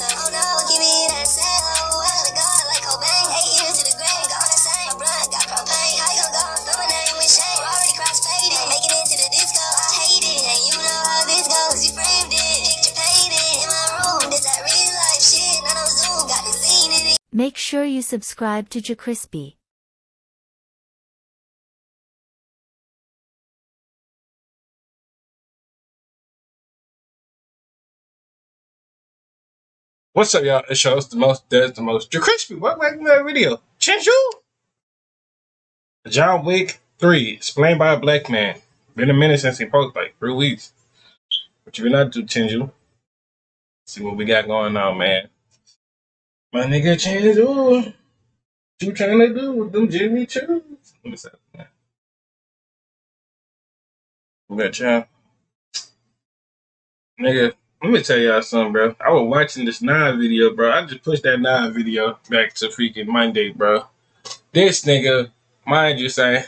myself. Oh no, give me that cell. Oh, I gotta go like Cobain. 8 years to the grave, gone insane. My blood got propane. How you gon' go and throw my name with shame? Already cross-faded, making it to the disco. I hate it, and you know how this goes. You framed it, picture painted in my room. This that real life shit, not on Zoom. Got the scene in it. Make sure you subscribe to JerCrispy. What's up, y'all? It's the most, there's the most. JerCrispy, welcome back to another video. Chinju! John Wick 3, explained by a black man. Been a minute since he posted, like 3 weeks. What you been up to, Chinju? See what we got going on, man. My nigga Chinju. What you trying to do with them Jimmy Choos? Let me say that, man. We got y'all. Nigga. Let me tell y'all something, bro. I was watching this 9 video, bro. I just pushed that 9 video back to freaking Monday, bro. This nigga, mind you, say,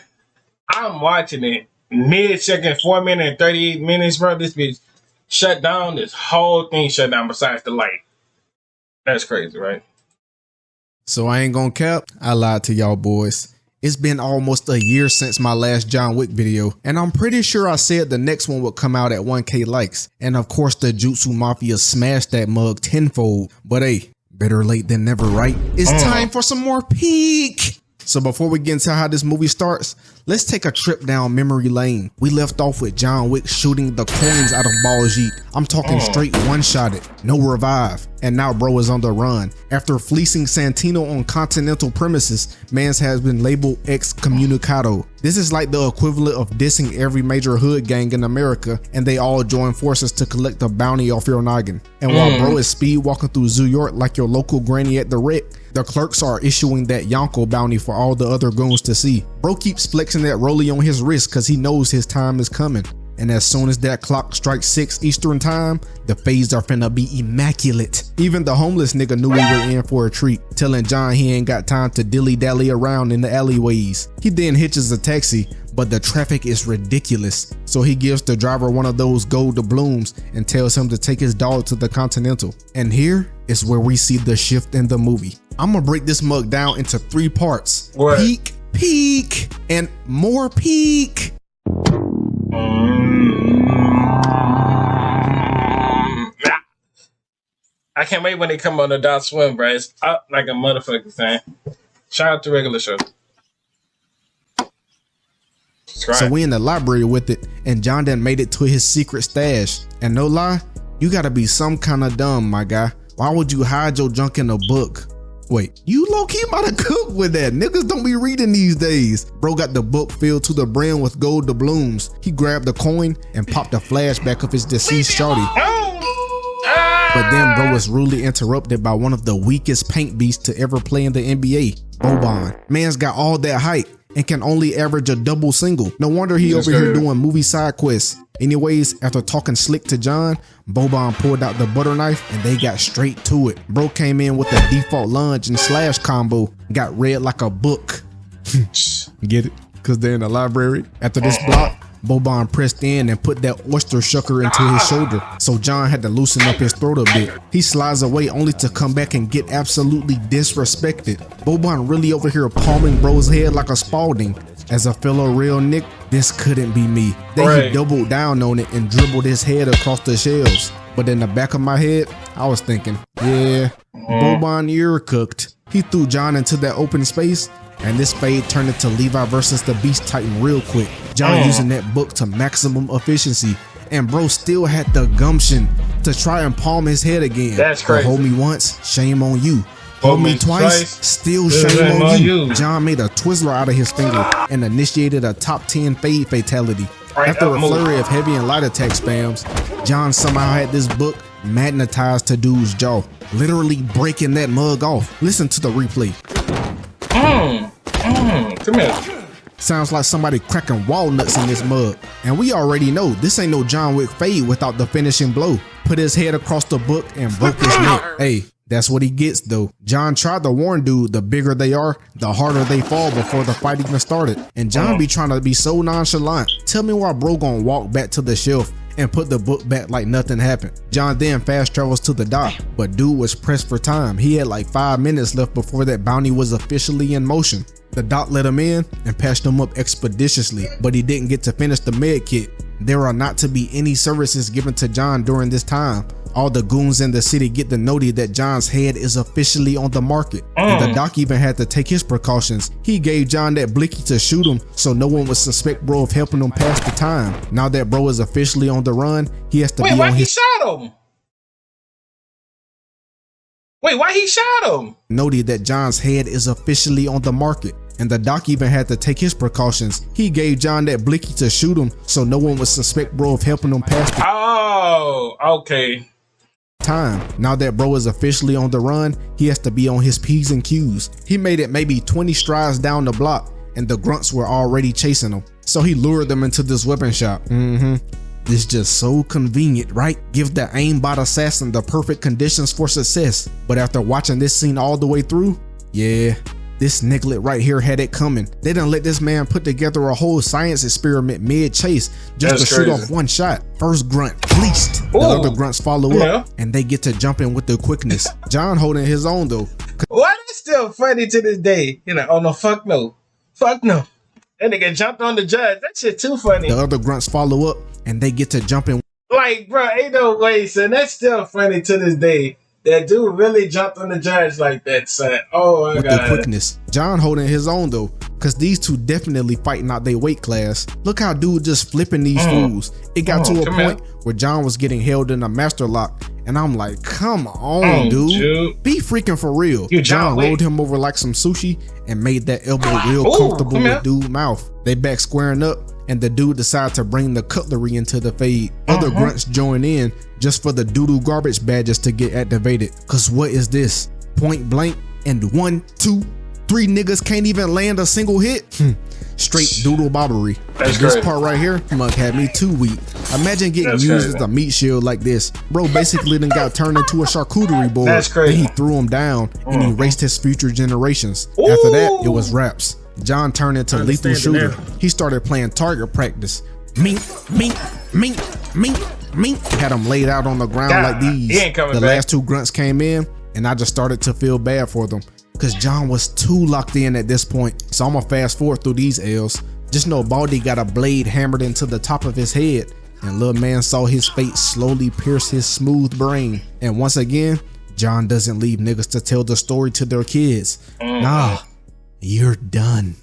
I'm watching it mid-second, 4 minutes and 38 minutes, bro. This bitch shut down. This whole thing shut down besides the light. That's crazy, right? So I ain't gonna cap. I lied to y'all boys. It's been almost a year since my last John Wick video, and I'm pretty sure I said the next one would come out at 1K likes. And of course the Jutsu Mafia smashed that mug tenfold. But hey, better late than never, right? It's time for some more peek. So before we get into how this movie starts, let's take a trip down memory lane. We left off with John Wick shooting the coins out of Baljeet. I'm talking straight one-shotted, no revive. And now bro is on the run. After fleecing Santino on continental premises, mans has been labeled excommunicado. This is like the equivalent of dissing every major hood gang in America, and they all join forces to collect a bounty off your noggin. And while bro is speed walking through Zoo York like your local granny at the wreck, the clerks are issuing that Yonko bounty for all the other goons to see. Bro keeps flexing that rollie on his wrist cause he knows his time is coming. And as soon as that clock strikes 6 Eastern time, the fades are finna be immaculate. Even the homeless nigga knew we were in for a treat, telling John he ain't got time to dilly-dally around in the alleyways. He then hitches a taxi, but the traffic is ridiculous. So he gives the driver one of those gold doubloons and tells him to take his dog to the Continental. And here is where we see the shift in the movie. I'm gonna break this mug down into 3 parts. What? Peek, peek, and more peek. I can't wait when they come on Adult Swim, bro. It's up like a motherfucking thing. Shout out to regular show. So we in the library with it, and John done made it to his secret stash. And no lie, you gotta be some kind of dumb, my guy. Why would you hide your junk in a book? Wait, you low-key might have cooked with that. Niggas don't be reading these days. Bro got the book filled to the brim with gold doubloons. He grabbed the coin and popped a flashback of his deceased shorty. But then bro was rudely interrupted by one of the weakest paint beasts to ever play in the NBA, Boban. Man's got all that height and can only average a double single. No wonder he over here doing movie side quests. Anyways, after talking slick to John, Boban pulled out the butter knife and they got straight to it. Bro came in with a default lunge and slash combo, got read like a book. Get it? Cause they're in the library. After this block, Boban pressed in and put that oyster shucker into his shoulder, so John had to loosen up his throat a bit. He slides away only to come back and get absolutely disrespected. Boban really over here palming bro's head like a Spalding. As a fellow real Nick, this couldn't be me. Then he doubled down on it and dribbled his head across the shelves. But in the back of my head, I was thinking, yeah, Boban, you're cooked. He threw John into that open space, and this fade turned into Levi versus the Beast Titan real quick. John using that book to maximum efficiency, and bro still had the gumption to try and palm his head again. That's crazy. Hold me once, shame on you. Hold me twice, still shame on you. John made a Twizzler out of his finger and initiated a top 10 fade fatality. After a flurry of heavy and light attack spams, John somehow had this book magnetized to dude's jaw, literally breaking that mug off. Listen to the replay. Come here. Sounds like somebody cracking walnuts in this mug. And we already know this ain't no John Wick fade without the finishing blow. Put his head across the book and broke his neck. Hey, That's what he gets though. John tried to warn dude, the bigger they are, the harder they fall before the fight even started. And John be trying to be so nonchalant. Tell me why bro gonna walk back to the shelf and put the book back like nothing happened. John then fast travels to the dock, but dude was pressed for time. He had like 5 minutes left before that bounty was officially in motion. The doc let him in and patched him up expeditiously, but he didn't get to finish the med kit. There are not to be any services given to John during this time. All the goons in the city get the noti that John's head is officially on the market. And the doc even had to take his precautions. He gave John that blicky to shoot him so no one would suspect bro of helping him pass the time. Now that bro is officially on the run, he has to be on his— Wait, why he shot him? Wait, why he shot him? Noti that John's head is officially on the market. And the doc even had to take his precautions. He gave John that blicky to shoot him so no one would suspect bro of helping him pass the okay. time. Now that bro is officially on the run, he has to be on his P's and Q's. He made it maybe 20 strides down the block and the grunts were already chasing him. So he lured them into this weapon shop. It's just so convenient, right? Give the aimbot assassin the perfect conditions for success. But after watching this scene all the way through, yeah, this niglet right here had it coming. They done let this man put together a whole science experiment mid-chase just to shoot off one shot. First grunt, least. The other grunts follow up and they get to jumping with the quickness. John holding his own though. Why that's still funny to this day? You know, oh no, fuck no. Fuck no. That nigga jumped on the judge. That shit too funny. The other grunts follow up and they get to jumping. Like, bro, ain't no way, son. That's still funny to this day. That dude really jumped on the judge like that, son. Oh my with God. The quickness. John holding his own though, cause these two definitely fighting out their weight class. Look how dude just flipping these fools. It got to a point where John was getting held in a master lock, and I'm like, come on, dude. Be freaking for real. John rolled him over like some sushi and made that elbow real comfortable with dude's mouth. They back squaring up, and the dude decided to bring the cutlery into the fade. Other grunts join in just for the doodle garbage badges to get activated. Cause what is this? Point blank and 1, 2, 3 niggas can't even land a single hit? Straight doodle bobbery. This part right here mug had me too weak. Imagine getting used as a meat shield like this. Bro basically then got turned into a charcuterie board. Then he threw him down and erased his future generations. After that, it was raps. John turned into lethal shooter. He started playing target practice. Mink, mink, mink, mink, mink. Had him laid out on the ground like these. The last 2 grunts came in and I just started to feel bad for them, cause John was too locked in at this point. So I'ma fast forward through these L's. Just know Baldy got a blade hammered into the top of his head, and little man saw his fate slowly pierce his smooth brain. And once again, John doesn't leave niggas to tell the story to their kids. Nah, you're done.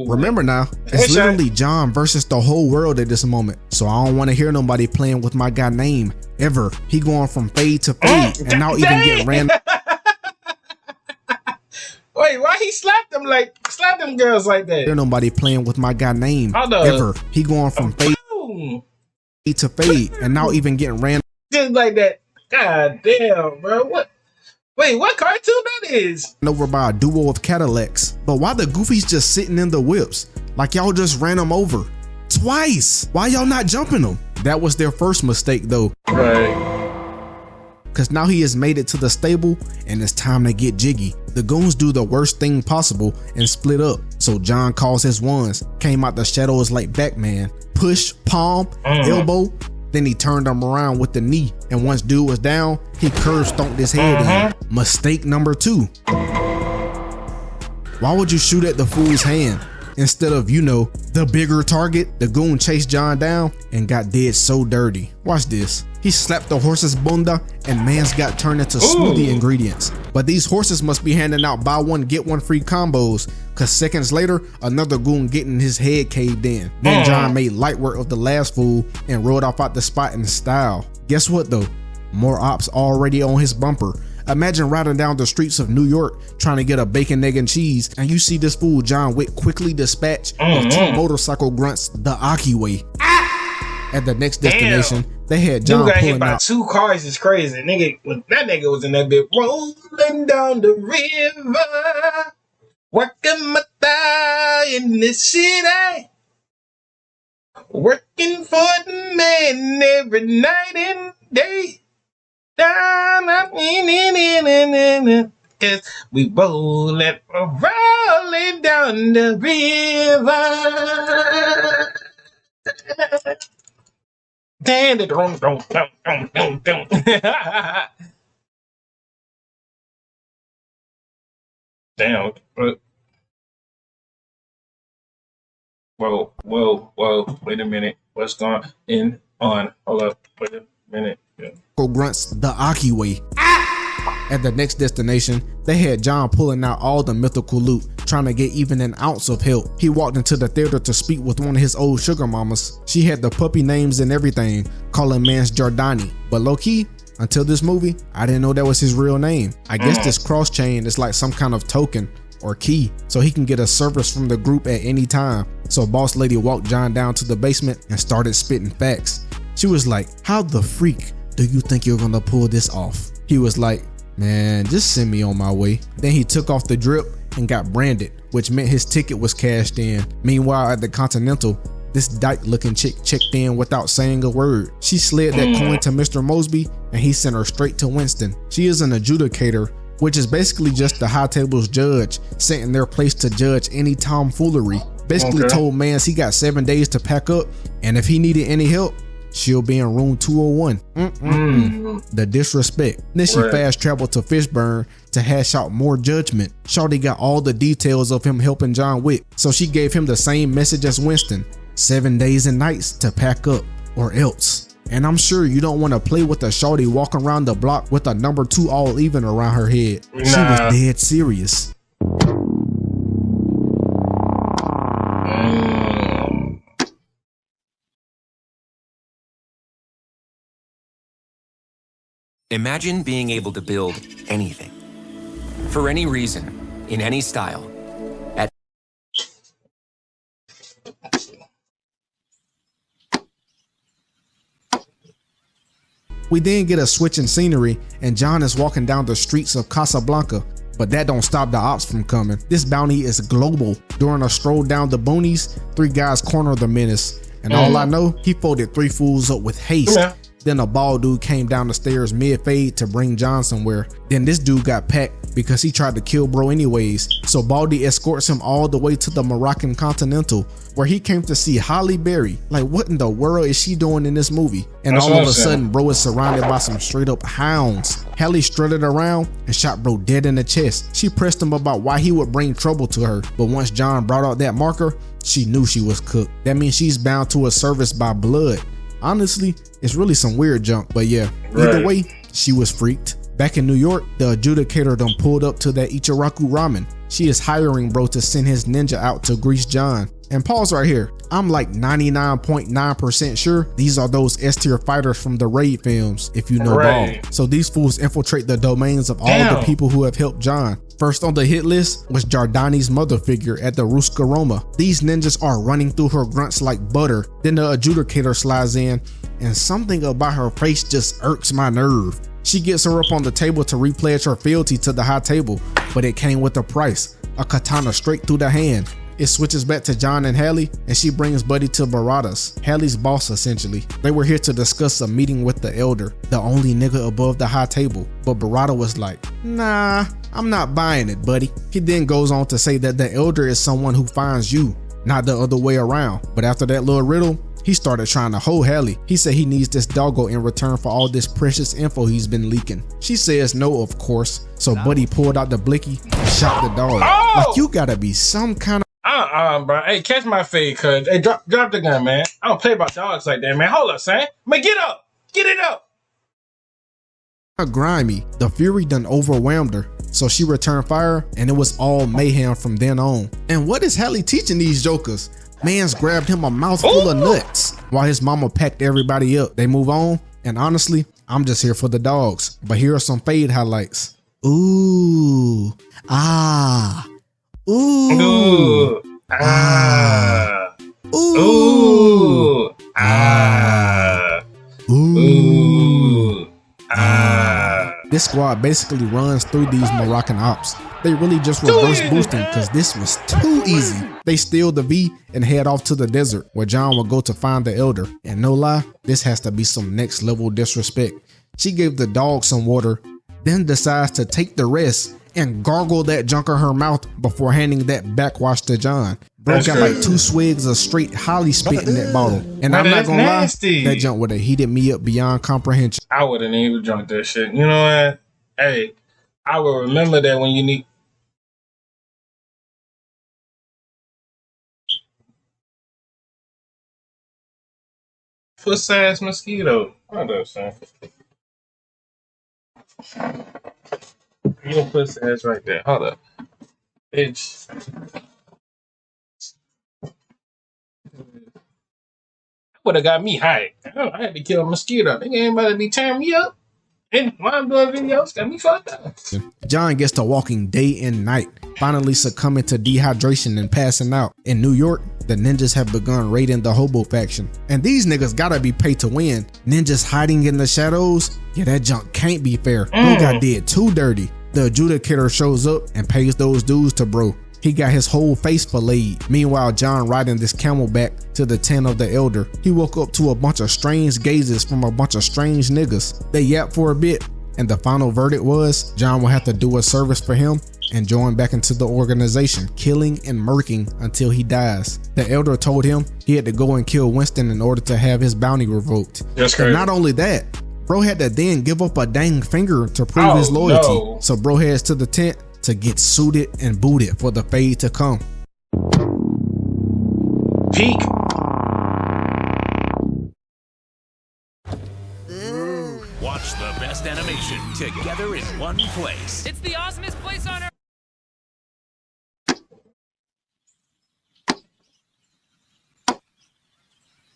Remember now, it's literally John versus the whole world at this moment. So I don't want to hear nobody playing with my guy name ever. He going from fade to fade and now even getting ran. Wait, why he slapped them girls like that? There nobody playing with my guy name ever. He going from fade to fade and now even getting ran just like that. God damn, bro. What? Wait, what cartoon that is? Over by a duo of Cadillacs. But why the goofies just sitting in the whips? Like y'all just ran them over twice. Why y'all not jumping them? That was their first mistake though. Right. Cause now he has made it to the stable and it's time to get jiggy. The goons do the worst thing possible and split up. So John calls his ones, came out the shadows like Batman. Push, palm, elbow. Then he turned him around with the knee, and once dude was down, he curve stomped his head in. Mistake number 2. Why would you shoot at the fool's hand? Instead of, you know, the bigger target, the goon chased John down and got dead so dirty. Watch this. He slapped the horse's bunda and man's got turned into smoothie ingredients. But these horses must be handing out buy one get one free combos, cause seconds later, another goon getting his head caved in. Then John made light work of the last fool and rode off out the spot in style. Guess what though? More ops already on his bumper. Imagine riding down the streets of New York trying to get a bacon, egg, and cheese, and you see this fool John Wick quickly dispatch of 2 motorcycle grunts the Aki way. At the next destination, they had John got pulling hit by out 2 cars. Is crazy. That nigga was in that bit rolling down the river, working my thigh in the city, working for the man every night and day. running, cause we rolling down the river. Damn it, damn. Whoa. Wait a minute. What's going on? Hold up. Wait a minute. Grunts the Aki way. At the next destination, they had John pulling out all the mythical loot, trying to get even an ounce of help. He walked into the theater to speak with one of his old sugar mamas. She had the puppy names and everything, calling man's Jordani. But low key, until this movie, I didn't know that was his real name. I guess this cross chain is like some kind of token or key, so he can get a service from the group at any time. So boss lady walked John down to the basement and started spitting facts. She was like, how the freak do you think you're gonna pull this off? He was like, man, just send me on my way. Then he took off the drip and got branded, which meant his ticket was cashed in. Meanwhile, at the Continental, this dyke looking chick checked in without saying a word. She slid that coin to Mr. Mosby and he sent her straight to Winston. She is an adjudicator, which is basically just the high table's judge sent in their place to judge any tomfoolery. Basically told mans he got 7 days to pack up, and if he needed any help, she'll be in room 201. The disrespect. Then she fast traveled to Fishburne to hash out more judgment. Shawty got all the details of him helping John Wick, so she gave him the same message as Winston: 7 days and nights to pack up or else. And I'm sure you don't want to play with a shawty walking around the block with a number 2 all even around her head. Nah. She was dead serious. Imagine being able to build anything, for any reason, in any style, at We then get a switch in scenery and John is walking down the streets of Casablanca, but that don't stop the ops from coming. This bounty is global. During a stroll down the boonies, 3 guys corner the menace, and all I know, he folded 3 fools up with haste. Then a bald dude came down the stairs mid-fade to bring John somewhere. Then this dude got packed because he tried to kill bro anyways. So Baldy escorts him all the way to the Moroccan Continental, where he came to see Halle Berry. Like, what in the world is she doing in this movie? And all of a sudden, bro is surrounded by some straight up hounds. Halle strutted around and shot bro dead in the chest. She pressed him about why he would bring trouble to her, but once John brought out that marker, she knew she was cooked. That means she's bound to a service by blood. Honestly, it's really some weird junk, but yeah, either way, she was freaked. Back in New York, the adjudicator done pulled up to that Ichiraku ramen. She is hiring bro to send his ninja out to grease John. And pause right here. I'm like 99.9% sure these are those S-tier fighters from the Raid films, if you know ball. So these fools infiltrate the domains of all the people who have helped John. First on the hit list was Jardani's mother figure at the Ruska Roma. These ninjas are running through her grunts like butter. Then the adjudicator slides in, and something about her face just irks my nerve. She gets her up on the table to repledge her fealty to the high table, but it came with a price, a katana straight through the hand. It switches back to John and Halle, and she brings Buddy to Barada's, Halle's boss essentially. They were here to discuss a meeting with the elder, the only nigga above the high table. But Barada was like, nah, I'm not buying it, buddy. He then goes on to say that the elder is someone who finds you, not the other way around. But after that little riddle, he started trying to hold Halle. He said he needs this doggo in return for all this precious info he's been leaking. She says no, of course. So Buddy pulled out the blicky and shot the dog. Like, you gotta be some kind of bro. Hey, catch my fade, cuz. Hey, drop the gun, man. I don't play about dogs like that, man. Hold up, son. Man, get up. Get it up. Grimy. The fury done overwhelmed her, so she returned fire, and it was all mayhem from then on. And what is Halle teaching these jokers? Mans grabbed him a mouthful of nuts while his mama packed everybody up. They move on, and honestly, I'm just here for the dogs. But here are some fade highlights. Ooh, ah, ooh, ah, ooh, ah, ooh, ah. This squad basically runs through these Moroccan ops. They really just reverse boosting because this was too easy. They steal the V and head off to the desert where John will go to find the elder. And no lie, this has to be some next level disrespect. She gave the dog some water then decides to take the rest and gargle that junk in her mouth before handing that backwash to John. Bro got like 2 swigs of straight Holly spit in that bottle. And I'm not gonna lie, that junk would have heated me up beyond comprehension. I wouldn't even drunk that shit. You know what? Hey, I will remember that when you need. Puss ass mosquito. Hold up, son. You puss ass right there. Hold up. Bitch. Would have got me high. I had to kill a mosquito. Nigga ain't about to be tearing me up. And while I'm doing videos, got me fucked up. John gets to walking day and night, finally succumbing to dehydration and passing out. In New York, the ninjas have begun raiding the hobo faction. And these niggas gotta be paid to win. Ninjas hiding in the shadows? Yeah, that junk can't be fair. Bro got did too dirty. The adjudicator shows up and pays those dues to bro. He got his whole face filleted. Meanwhile, John riding this camelback to the tent of the elder. He woke up to a bunch of strange gazes from a bunch of strange niggas. They yapped for a bit, and the final verdict was John will have to do a service for him and join back into the organization, killing and murking until he dies. The elder told him he had to go and kill Winston in order to have his bounty revoked. That's crazy. And not only that, bro had to then give up a dang finger to prove his loyalty. No. So bro heads to the tent to get suited and booted for the fade to come. Peak. Watch the best animation together in one place. It's the awesomest place on earth.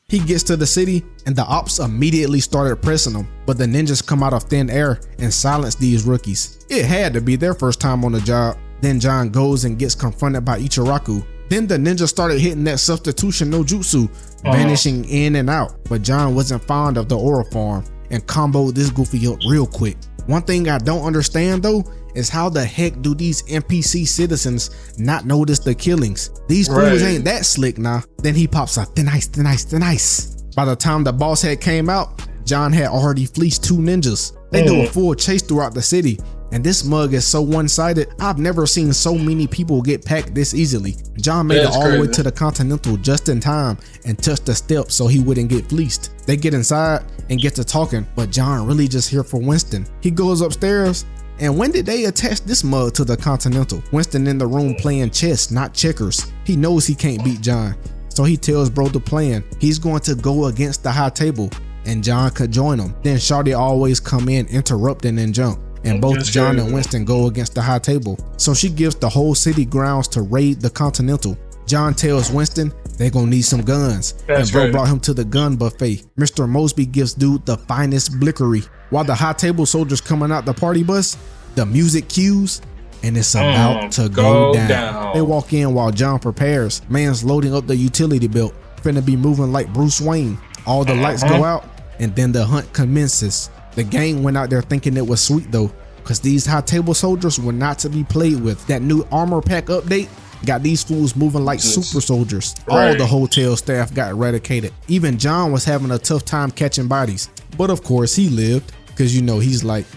He gets to the city and the ops immediately started pressing him, but the ninjas come out of thin air and silence these rookies. It had to be their first time on the job. Then John goes and gets confronted by Ichiraku. Then the ninja started hitting that substitution no jutsu, vanishing in and out. But John wasn't fond of the aura farm and comboed this goofy up real quick. One thing I don't understand though is how the heck do these NPC citizens not notice the killings? These fools ain't that slick now. Then he pops a thin ice, thin ice, thin ice. By the time the boss head came out, John had already fleeced 2 ninjas. They do a full chase throughout the city. And this mug is so one-sided, I've never seen so many people get packed this easily. John made it all the way to the Continental just in time and touched the steps so he wouldn't get fleeced. They get inside and get to talking, but John really just here for Winston. He goes upstairs, and when did they attach this mug to the Continental? Winston in the room playing chess, not checkers. He knows he can't beat John, so he tells bro the plan. He's going to go against the high table, and John could join him. Then Shawty always come in interrupting and jump. And both John and Winston go against the high table. So she gives the whole city grounds to raid the Continental. John tells Winston they gonna need some guns. And bro brought him to the gun buffet. Mr. Mosby gives dude the finest blickery. While the high table soldiers coming out the party bus, the music cues, and it's about to go down. They walk in while John prepares. Man's loading up the utility belt, finna be moving like Bruce Wayne. All the lights go out, and then the hunt commences. The gang went out there thinking it was sweet though, cause these high table soldiers were not to be played with. That new armor pack update got these fools moving like super soldiers. All the hotel staff got eradicated. Even John was having a tough time catching bodies. But of course he lived, cause you know he's like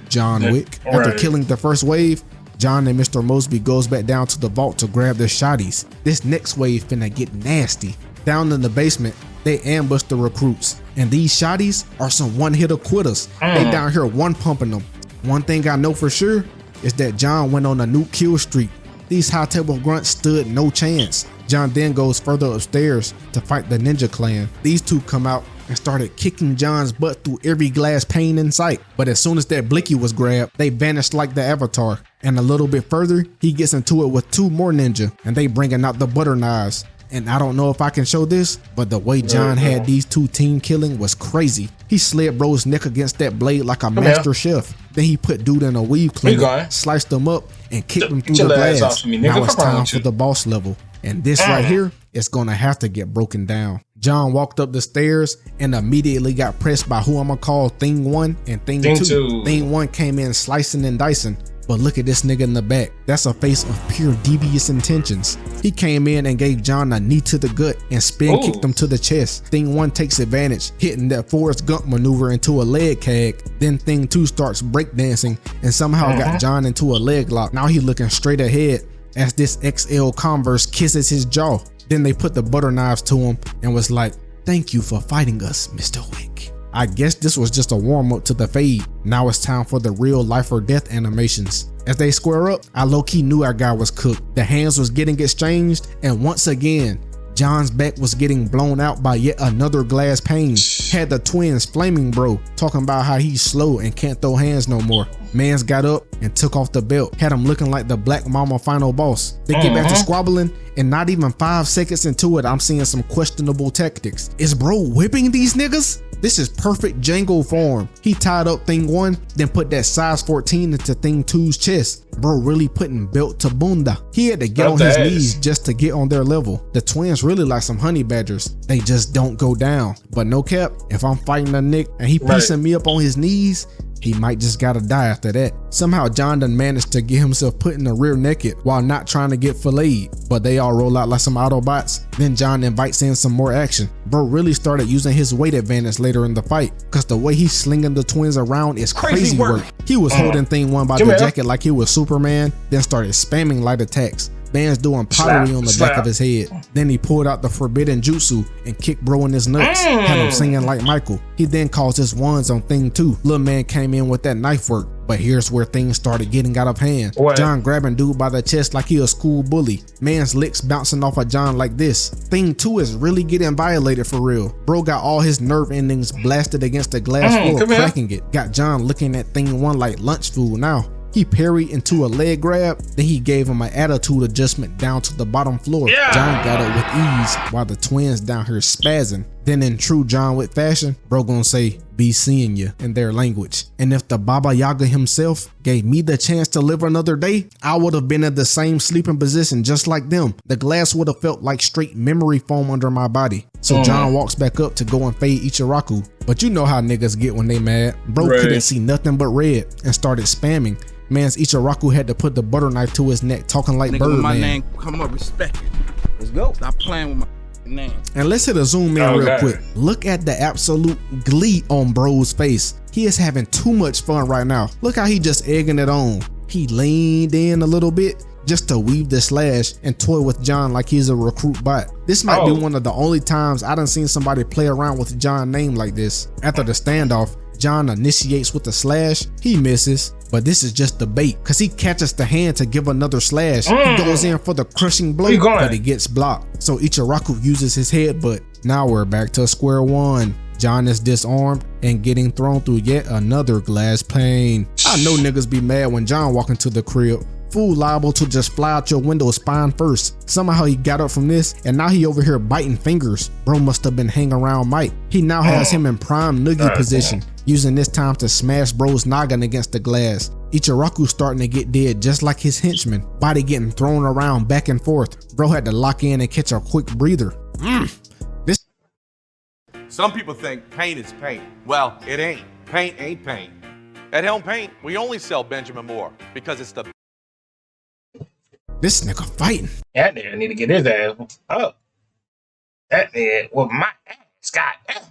John Wick. After killing the first wave, John and Mr. Mosby goes back down to the vault to grab their shotties. This next wave finna get nasty. Down in the basement, they ambush the recruits. And these shotties are some one-hitter quitters. They down here one pumping them. One thing I know for sure is that John went on a new kill streak. These high table grunts stood no chance. John then goes further upstairs to fight the ninja clan. These two come out and started kicking John's butt through every glass pane in sight. But as soon as that blicky was grabbed, they vanished like the Avatar. And a little bit further, he gets into it with 2 more ninja, and they bringing out the butter knives. And I don't know if I can show this, but the way John had these 2 team killing was crazy. He slid bro's neck against that blade like a master chef. Then he put dude in a weave cleaner, sliced him up, and kicked him through the glass. Now it's time for the boss level. And this right here is gonna have to get broken down. John walked up the stairs and immediately got pressed by who I'm gonna call Thing 1 and Thing 2. Thing 1 came in slicing and dicing, But look at this nigga in the back. That's a face of pure devious intentions. He came in and gave John a knee to the gut and spin kicked him to the chest. Thing 1 takes advantage, hitting that Forrest Gump maneuver into a leg keg. Then Thing 2 starts breakdancing and somehow got John into a leg lock. Now he looking straight ahead as this XL Converse kisses his jaw. Then they put the butter knives to him and was like, "Thank you for fighting us, Mr. Wick." I guess this was just a warm up to the fade. Now it's time for the real life or death animations. As they square up, I low-key knew our guy was cooked. The hands was getting exchanged, and once again, John's back was getting blown out by yet another glass pane. Had the twins flaming bro, talking about how he's slow and can't throw hands no more. Mans got up and took off the belt, had him looking like the Black Mama final boss. They get back to squabbling, and not even 5 seconds into it, I'm seeing some questionable tactics. Is bro whipping these niggas? This is perfect Django form. He tied up Thing 1, then put that size 14 into Thing 2's chest. Bro really putting belt to bunda. He had to get on his knees just to get on their level. The twins really like some honey badgers. They just don't go down. But no cap, if I'm fighting a Nick and he piecing me up on his knees, he might just gotta die after that. Somehow John done managed to get himself put in the rear naked while not trying to get filleted, but they all roll out like some Autobots. Then John invites in some more action. Bro really started using his weight advantage later in the fight, cause the way he's slinging the twins around is crazy work. He was holding Thing 1 by the jacket like he was Superman, then started spamming light attacks. Man's doing pottery on the back of his head. Then he pulled out the forbidden jutsu and kicked bro in his nuts, had him singing like Michael. He then caused his ones on Thing 2. Little man came in with that knife work, but here's where things started getting out of hand. John grabbing dude by the chest like he a school bully. Man's licks bouncing off of John like this. Thing 2 is really getting violated for real. Bro got all his nerve endings blasted against the glass floor, cracking it. Got John looking at Thing 1 like lunch food now. He parried into a leg grab, then he gave him an attitude adjustment down to the bottom floor. John got it with ease while the twins down here spazzing. Then in true John Wick fashion, bro gonna say, "Be seeing you" in their language. And if the Baba Yaga himself gave me the chance to live another day, I would have been in the same sleeping position just like them. The glass would have felt like straight memory foam under my body. So John walks back up to go and fade Ichiraku. But you know how niggas get when they mad. Bro couldn't see nothing but red and started spamming. Man's Ichiraku had to put the butter knife to his neck, talking like Birdman. My name, come up, respect it. Let's go. Stop playing with my name. And let's hit a zoom in real quick. Look at the absolute glee on bro's face. He is having too much fun right now. Look how he just egging it on. He leaned in a little bit just to weave the slash and toy with John like he's a recruit bot. This might be one of the only times I done seen somebody play around with John's name like this. After the standoff, John initiates with the slash. He misses, but this is just the bait because he catches the hand to give another slash. He goes in for the crushing blow, but he gets blocked. So Ichiraku uses his headbutt. Now we're back to square one. John is disarmed and getting thrown through yet another glass pane. I know niggas be mad when John walk into the crib. Fool liable to just fly out your window spine first. Somehow he got up from this and now he over here biting fingers. Bro must have been hanging around Mike. He now has him in prime noogie position, using this time to smash bro's noggin against the glass. Ichiraku starting to get dead just like his henchman. Body getting thrown around back and forth. Bro had to lock in and catch a quick breather. Some people think paint is paint. Well, it ain't. Paint ain't paint. At Helm Paint, we only sell Benjamin Moore because it's the... This nigga fighting. That nigga need to get his ass up. That nigga with my ass got up.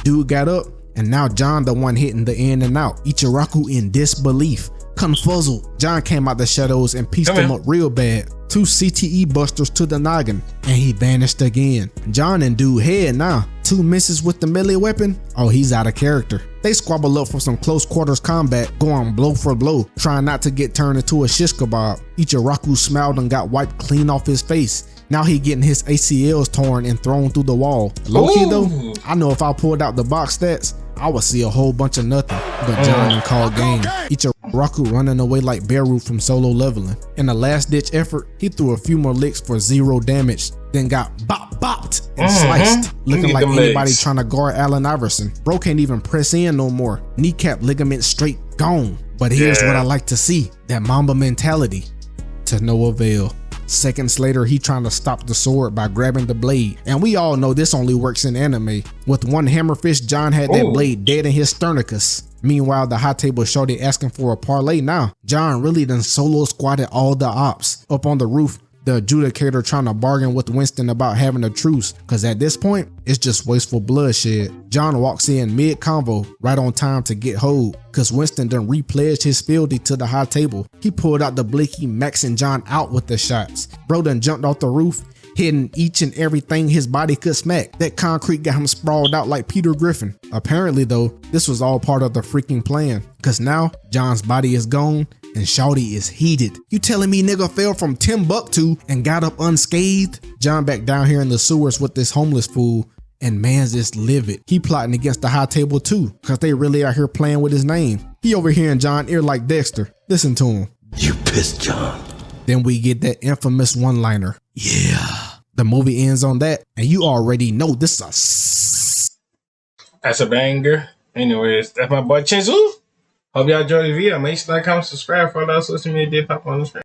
Dude got up, and now John the one hitting the in and out. Ichiraku in disbelief. Confuzzled. John came out the shadows and pieced him up real bad. 2 CTE busters to the noggin, and he vanished again. John and dude head now. 2 misses with the melee weapon. Oh, he's out of character. They squabble up for some close quarters combat, going blow for blow, trying not to get turned into a shish kebab. Ichiraku smiled and got wiped clean off his face. Now he getting his ACLs torn and thrown through the wall. Low-key though, I know if I pulled out the box stats, I would see a whole bunch of nothing. But John called game. Ichiraku running away like Beru from Solo Leveling. In a last ditch effort, he threw a few more licks for 0 damage, then got bopped and sliced, looking like anybody trying to guard Allen Iverson. Bro can't even press in no more. Kneecap ligament straight gone. But here's what I like to see, that Mamba mentality, to no avail. Seconds later, he trying to stop the sword by grabbing the blade. And we all know this only works in anime. With one hammer fist, John had that blade dead in his sternacus. Meanwhile, the high table shorty asking for a parlay now. John really done solo squatted all the ops. Up on the roof, the adjudicator trying to bargain with Winston about having a truce, cause at this point, it's just wasteful bloodshed. John walks in mid-convo, right on time to get hold, cause Winston done repledged his fealty to the high table. He pulled out the blicky, maxing John out with the shots. Bro done jumped off the roof, hitting each and everything his body could smack. That concrete got him sprawled out like Peter Griffin. Apparently though, this was all part of the freaking plan, cause now John's body is gone and shawty is heated. You telling me nigga fell from Timbuktu and got up unscathed? John back down here in the sewers with this homeless fool, and man's just livid. He plotting against the high table too, cause they really out here playing with his name. He over here in John ear like Dexter. Listen to him. You pissed, John. Then we get that infamous one-liner. Yeah. The movie ends on that, and you already know this is That's a banger. Anyways, that's my boy Chinsu. Hope y'all enjoyed the video. Make sure to like, comment, subscribe, follow us, social media, did pop on the screen.